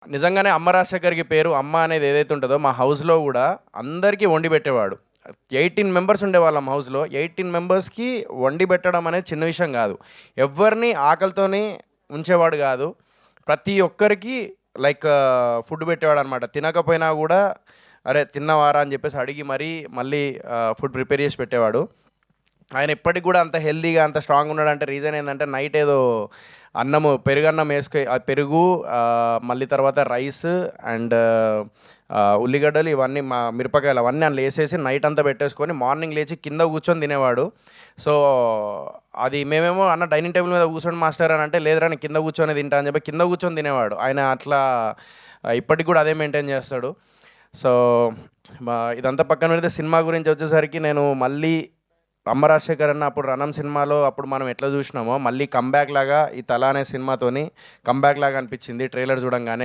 నిజంగానే అమ్మ రాజశేఖర్‌కి పేరు అమ్మ అనేది ఏదైతే ఉంటదో మా హౌస్‌లో గూడా అందరికీ వండి పెట్టేవాడు. 18 మెంబర్స్ ఉండేవాళ్ళం హౌస్‌లో. 18 మెంబర్స్‌కి వండి పెట్టడం అనేది చిన్న విషయం గాదు. ఎవ్వరిని ఆకలితోని ఉంచేవాడు గాదు. ప్రతి ఒక్కరికి లైక్ ఫుడ్ పెట్టేవాడనమాట. తినకపోయినా గూడా "అరే! తిన్నావారా?" అని జెప్పేసి అడిగి మరీ మళ్ళీ ఫుడ్ ప్రిపేర్ జేసి పెట్టేవాడు. ఆయన ఇప్పటికి గూడా అంత హెల్తీగా, అంత స్ట్రాంగ్‌గా ఉన్నాడంటే రీజన్ ఏందంటే నైట్ ఏదో అన్నము పెరుగన్నం ఆ పెరుగు మళ్ళీ తర్వాత రైస్ అండ్ ఉల్లిగడ్డలు ఇవన్నీ మిరపకాయలు అవన్నీ అందులో ఏసేసి నైట్ అంతా పెట్టేసుకొని మార్నింగ్ లేచి కింద కూర్చొని తినేవాడు. సో, అది మేమేమో "అన్న డైనింగ్ టేబుల్ మీద కూర్చోండి మాస్టర్" అని అంటే, "లేదురా నేను కింద కూర్చొనే తింటా" అని చెప్పి కింద కూర్చొని తినేవాడు. ఆయన అట్లా ఇప్పటికి గూడా అదే మెయింటైన్ చేస్తాడు. సో, ఇదంతా పక్కన పెడితే సినిమా గురించి వచ్చేసరికి నేను మళ్ళీ 'అమ్మ రాజశేఖర్' అన్న అప్పుడు 'రణం' సినిమాలో అప్పుడు మనం ఎట్లా చూసినామో మళ్ళీ కమ్‌బ్యాక్ లాగా ఈ 'తల' అనే సినిమాతోని కమ్‌బ్యాక్ లాగా అనిపించింది ట్రైలర్ చూడంగానే.